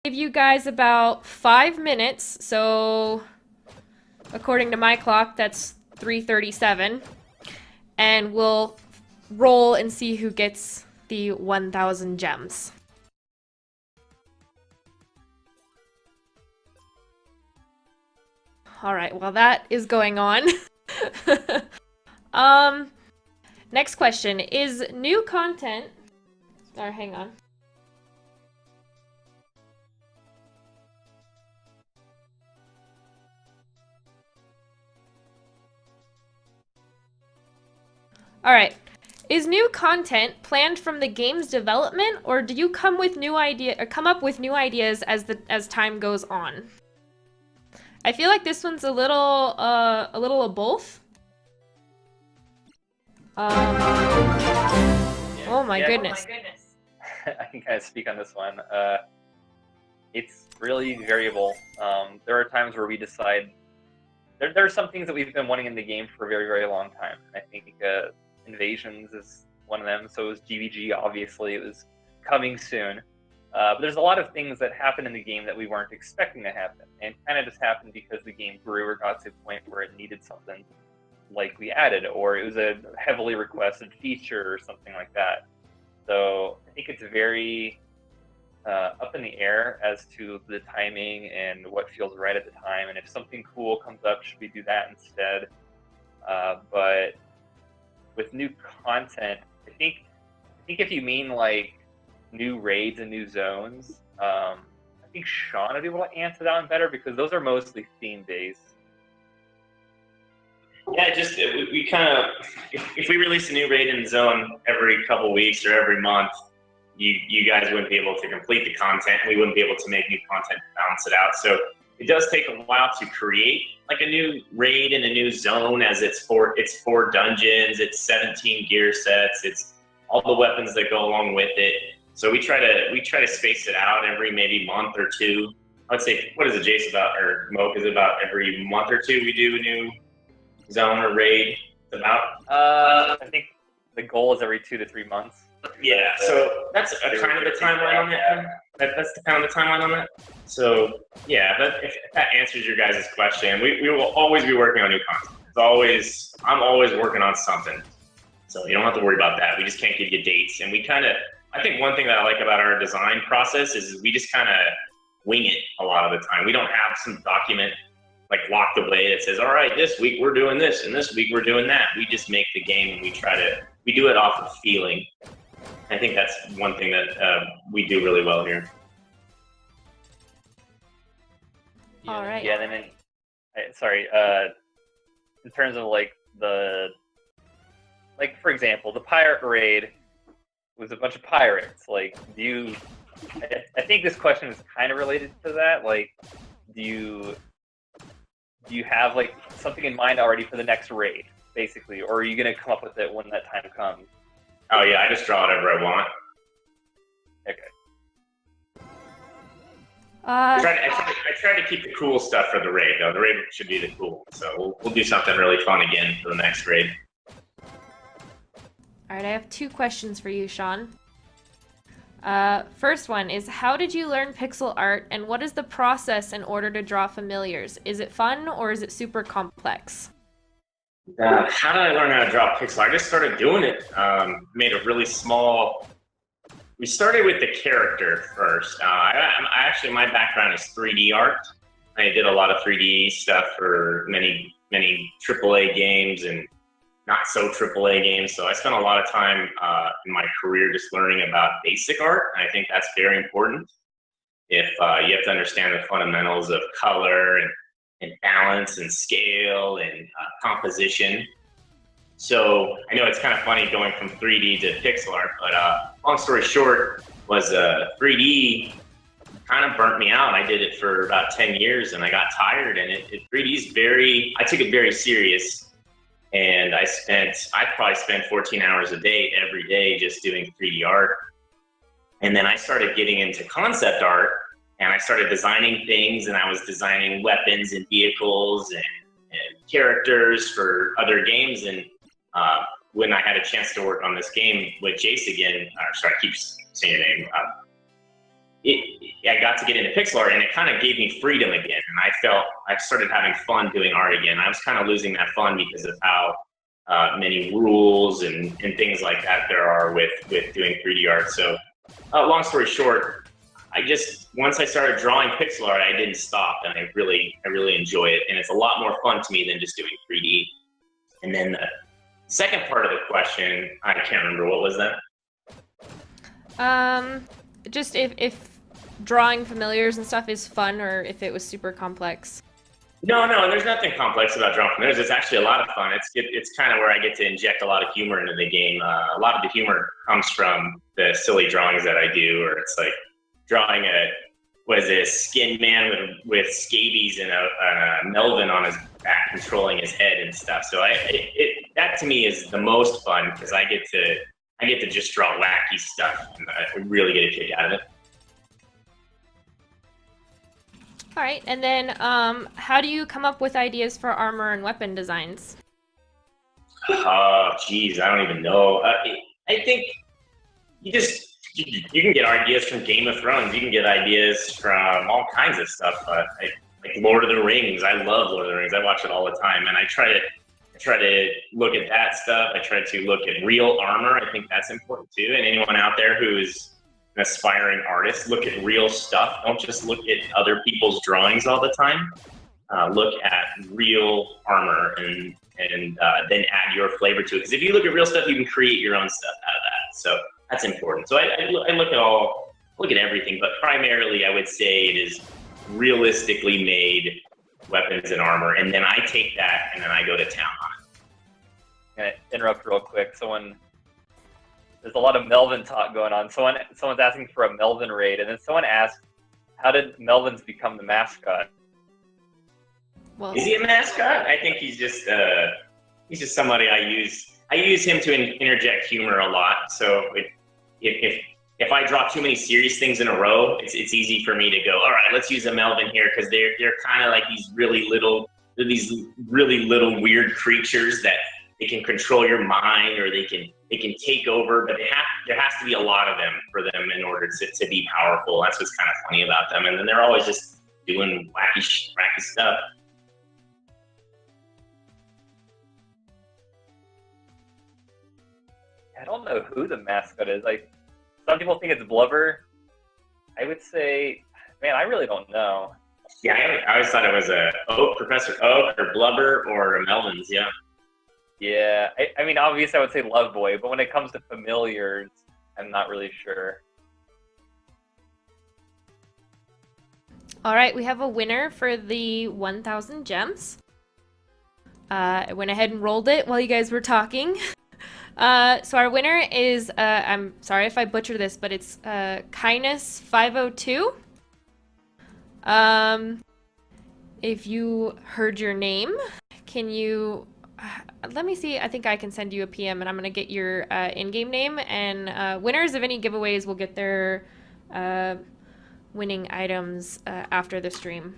Give you guys about 5 minutes, so according to my clock, that's 3:37, and we'll roll and see who gets the 1,000 gems. All right, while that is going on, next question is new content. Or hang on. All right. Is new content planned from the game's development, or do you come with new come up with new ideas as time goes on? I feel like this one's a little of both. Oh my goodness. I can kind of speak on this one. It's really variable. There are times where we decide there are some things that we've been wanting in the game for a very, very long time. I think Invasions is one of them. So was GVG, obviously. It was coming soon. But there's a lot of things that happen in the game that we weren't expecting to happen. And kind of just happened because the game grew or got to a point where it needed something like we added, or it was a heavily requested feature or something like that. So I think it's very up in the air as to the timing and what feels right at the time. And if something cool comes up, should we do that instead? But with new content, I think if you mean like new raids and new zones, I think Sean would be able to answer that one better because those are mostly theme based. Yeah, just we kind of if we release a new raid in zone every couple weeks or every month, you guys wouldn't be able to complete the content. We wouldn't be able to make new content to balance it out. So it does take a while to create like a new raid and a new zone, as it's four dungeons, it's 17 gear sets, it's all the weapons that go along with it. So we try to space it out every maybe month or two. I would say, what is it, Jace, about, or Moke, is it about every month or two we do a new zone or raid? About I think the goal is every 2 to 3 months. Yeah, so that's kind of the timeline on that. That's the kind of the timeline on that. So yeah, if that answers your guys' question, we will always be working on new content. I'm always working on something, so you don't have to worry about that. We just can't give you dates, and I think one thing that I like about our design process is we just kind of wing it a lot of the time. We don't have some document like locked away that says, all right, this week we're doing this and this week we're doing that. We just make the game and we do it off of feeling. I think that's one thing that we do really well here. All right. Yeah, then in terms of like for example, the pirate raid was a bunch of pirates. Like, I think this question is kind of related to that. Like, do you have like something in mind already for the next raid, basically, or are you gonna come up with it when that time comes? Oh yeah, I just draw whatever I want. Okay. I try to keep the cool stuff for the raid, though. The raid should be the cool, so we'll do something really fun again for the next raid. All right, I have 2 questions for you, Sean. First one is, how did you learn pixel art, and what is the process in order to draw familiars? Is it fun, or is it super complex? How did I learn how to draw pixel art? I just started doing it. Made a really small. We started with the character first. My background is 3D art. I did a lot of 3D stuff for many AAA games and not so AAA games. So I spent a lot of time in my career just learning about basic art. And I think that's very important. If you have to understand the fundamentals of color and balance and scale and composition. So I know it's kind of funny going from 3D to pixel art, but long story short was 3D kind of burnt me out. I did it for about 10 years and I got tired, and 3D is I took it very serious. And I probably spent 14 hours a day, every day, just doing 3D art. And then I started getting into concept art, and I started designing things, and I was designing weapons and vehicles and characters for other games. And when I had a chance to work on this game with Jace again, sorry, I keep saying your name, I got to get into pixel art, and it kind of gave me freedom again. And I started having fun doing art again. I was kind of losing that fun because of how many rules and things like that there are with doing 3D art. So long story short, once I started drawing pixel art, I didn't stop, and I really enjoy it. And it's a lot more fun to me than just doing 3D. And then the second part of the question, I can't remember, what was that? Just if drawing familiars and stuff is fun, or if it was super complex. No, there's nothing complex about drawing familiars. It's actually a lot of fun. It's kind of where I get to inject a lot of humor into the game. A lot of the humor comes from the silly drawings that I do, or it's like drawing a skinned man with scabies and a Melvin on his back controlling his head and stuff. So that to me is the most fun, because I get to just draw wacky stuff, and I really get a kick out of it. All right, and then how do you come up with ideas for armor and weapon designs? Oh, geez, I don't even know. I think you can get ideas from Game of Thrones. You can get ideas from all kinds of stuff. Like Lord of the Rings. I love Lord of the Rings. I watch it all the time, and I try to look at that stuff. I try to look at real armor. I think that's important too. And anyone out there who's an aspiring artist, look at real stuff. Don't just look at other people's drawings all the time. Look at real armor and then add your flavor to it. Because if you look at real stuff, you can create your own stuff out of that. So that's important. So I look at everything, but primarily I would say it is realistically made weapons and armor, and then I take that and then I go to town on it. I'm gonna interrupt real quick. There's a lot of Melvin talk going on. Someone's asking for a Melvin raid, and then someone asked, how did Melvins become the mascot? Well, is he a mascot? I think he's just somebody I use. I use him to interject humor a lot. So if I draw too many serious things in a row, it's easy for me to go, all right, let's use a Melvin here, because they're kind of like these really little weird creatures that they can control your mind, or they can take over, but there has to be a lot of them for them in order to be powerful. That's what's kind of funny about them. And then they're always just doing wacky stuff. I don't know who the mascot is. Like, some people think it's Blubber. I would say, man, I really don't know. Yeah, I always thought it was Professor Oak, or Blubber, or Melvins. Yeah. Yeah, I mean, obviously I would say Love Boy, but when it comes to familiars, I'm not really sure. all right, we have a winner for the 1,000 gems. I went ahead and rolled it while you guys were talking. So our winner is, I'm sorry if I butcher this, but it's Kindness502. If you heard your name, can you... let me see. I think I can send you a PM, and I'm going to get your in-game name. And winners of any giveaways will get their winning items after the stream.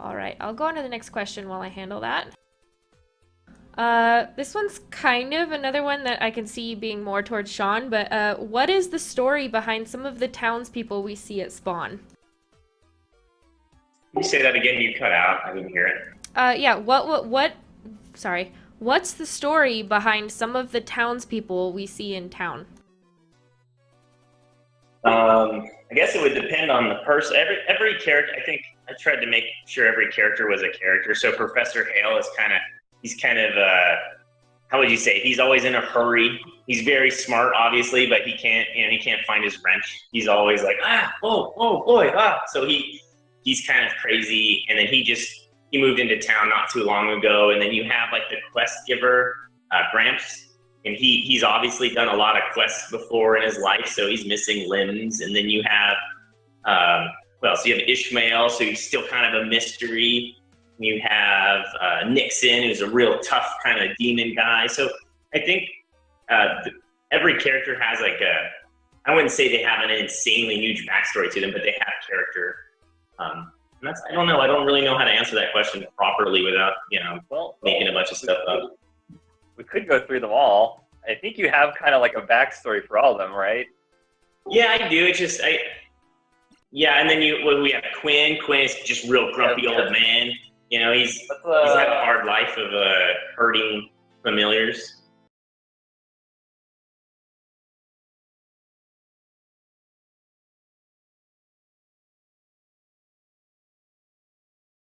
All right, I'll go on to the next question while I handle that. This one's kind of another one that I can see being more towards Sean, but what is the story behind some of the townspeople we see at spawn? Can you say that again? You cut out. I didn't hear it. Yeah, sorry. What's the story behind some of the townspeople we see in town? I guess it would depend on the person. Every character, I think I tried to make sure every character was a character. So Professor Hale is he's kind of how would you say? He's always in a hurry. He's very smart, obviously, but he can't find his wrench. He's always like, oh boy, So he's kind of crazy. And then he moved into town not too long ago. And then you have like the quest giver, Gramps. And he's obviously done a lot of quests before in his life, so he's missing limbs. And then you have, so you have Ishmael, so he's still kind of a mystery. You have Nixon, who's a real tough kind of demon guy. So I think every character has I wouldn't say they have an insanely huge backstory to them, but they have character. And I don't know. I don't really know how to answer that question properly without, making a bunch of stuff up. We could go through them all. I think you have kind of like a backstory for all of them, right? Yeah, I do. It's just yeah, and then we have Quinn. Quinn is just real grumpy old man. You know, he's had a hard life of herding familiars.